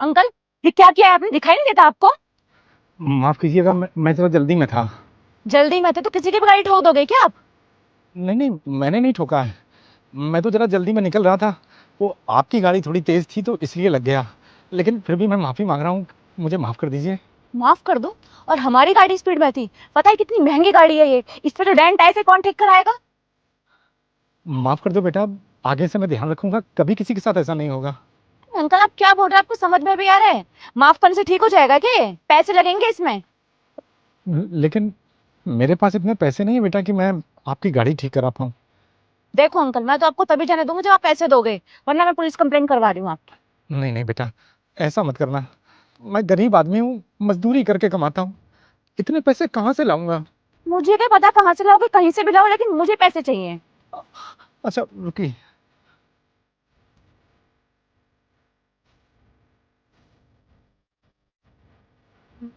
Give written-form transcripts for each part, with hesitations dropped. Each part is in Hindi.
अंकल, ये क्या किया है आपने? दिखाई नहीं देता आपको? माफ कीजिएगा, मैं थोड़ा जल्दी में था। जल्दी में थे तो किसी की भी गाड़ी ठोक दोगे क्या आप? नहीं नहीं, मैंने नहीं ठोका है। मैं तो जरा जल्दी में निकल रहा था। वो आपकी गाड़ी थोड़ी तेज थी तो इसलिए लग गया। लेकिन फिर भी मैं माफी मांग रहा हूँ, मुझे माफ कर दीजिए। माफ कर दो? और हमारी गाड़ी स्पीड में थी। पता है कितनी महंगी गाड़ी है ये? इस पे तो डेंट ऐसे कौन ठीक कराएगा? माफ कर दो बेटा, आगे से मैं ध्यान रखूंगा, कभी किसी के साथ ऐसा नहीं होगा। अंकल आप क्या बोल रहे हैं? आपको समझ में भी आ रहा है? माफ करने से ठीक हो जाएगा क्या ये? पैसे लगेंगे इसमें। लेकिन मेरे पास इतने पैसे नहीं है बेटा कि मैं आपकी गाड़ी ठीक करा पाऊँ। देखो अंकल, मैं तो आपको तभी जाने दूंगी जब आप पैसे दोगे, वरना मैं पुलिस कंप्लेंट करवा रही हूँ आपकी। नहीं नहीं बेटा, ऐसा मत करना। मैं गरीब आदमी हूँ, मजदूरी करके कमाता हूँ। इतने पैसे कहाँ से लाऊंगा? मुझे क्या पता कहाँ से लाओगे, कहीं से भी लाओ, लेकिन मुझे पैसे चाहिए। अच्छा रुकिए।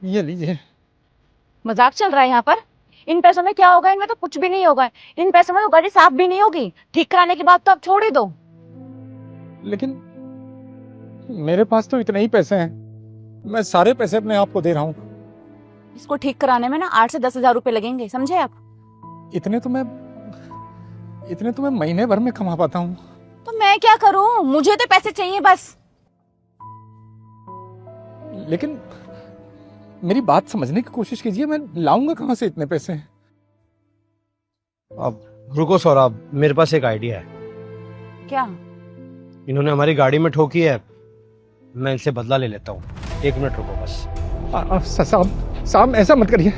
ये लीजिए। मजाक चल रहा है यहाँ पर? इन पैसों में क्या होगा? इनमें तो कुछ भी नहीं होगा। इन पैसों में तो गाड़ी साफ भी नहीं होगी। ठीक कराने की बात तो आप छोड़ ही दो। लेकिन मेरे पास तो इतने ही पैसे हैं, मैं सारे पैसे अपने आप को दे रहा हूँ। इसको ठीक कराने में ना 8 से 10 हजार रुपए लगेंगे, समझे आप? इतने तो मैं इतने तो मैं महीने भर में कमा पाता हूँ। तो मैं क्या करूं? मुझे तो पैसे चाहिए बस। लेकिन मेरी बात समझने की कोशिश कीजिए, मैं लाऊंगा कहाँ से इतने पैसे? अब रुको सौरभ, मेरे पास एक आइडिया है। क्या? इन्होंने हमारी गाड़ी में ठोकी है, मैं इनसे बदला ले लेता हूँ। 1 मिनट रुको बस। साहब साहब ऐसा मत करिए।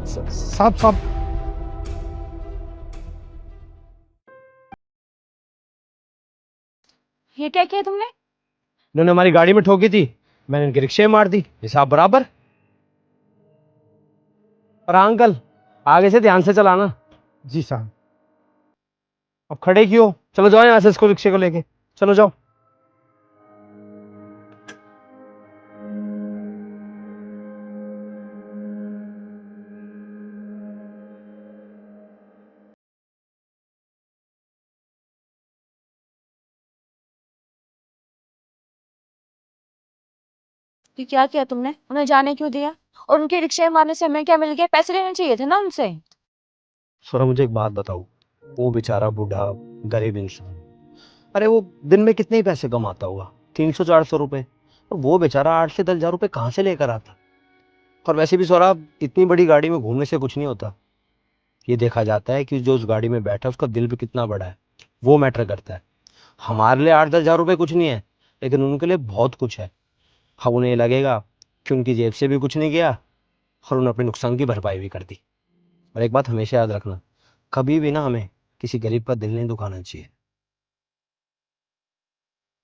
साहब साहब ये क्या किया तुमने? इन्होंने हमारी गाड़ी में ठोकी थी, मैंने इनके रिक्शे में मार दी, हिसाब बराबर। और हाँ अंकल, आगे से ध्यान से चलाना। जी साहब। अब खड़े क्यों? चलो जाओ यहाँ से, इसको रिक्शे को लेके चलो जाओ। ये क्या किया तुमने? उन्हें जाने क्यों दिया? और उनके रिक्शे में मारने से हमें क्या मिल गया? पैसे लेने चाहिए थे ना उनसे। सौरभ मुझे एक बात बताओ, वो बेचारा बूढ़ा गरीब इंसान, अरे वो दिन में कितने ही पैसे कमाता होगा? 300-400 रुपए। और वो बेचारा 8 से 10 हजार रुपए कहाँ से लेकर आता? और वैसे भी सौरभ, इतनी बड़ी गाड़ी में घूमने से कुछ नहीं होता। ये देखा जाता है कि जो उस गाड़ी में बैठा है उसका दिल भी कितना बड़ा है, वो मैटर करता है। हमारे लिए 8-10 हजार रुपए कुछ नहीं है, लेकिन उनके लिए बहुत कुछ है। हाँ, उन्हें ये लगेगा कि उनकी जेब से भी कुछ नहीं गया और उन्होंने अपने नुकसान की भरपाई भी कर दी। और एक बात हमेशा याद रखना, कभी भी ना हमें किसी गरीब का दिल नहीं दुखाना चाहिए।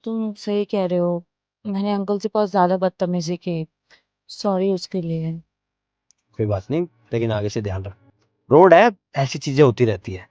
तुम सही कह रहे हो। मैंने अंकल से बहुत ज्यादा बदतमीजी की। सॉरी उसके लिए। कोई बात नहीं, लेकिन आगे से ध्यान रख। रोड है, ऐसी चीजें होती रहती है।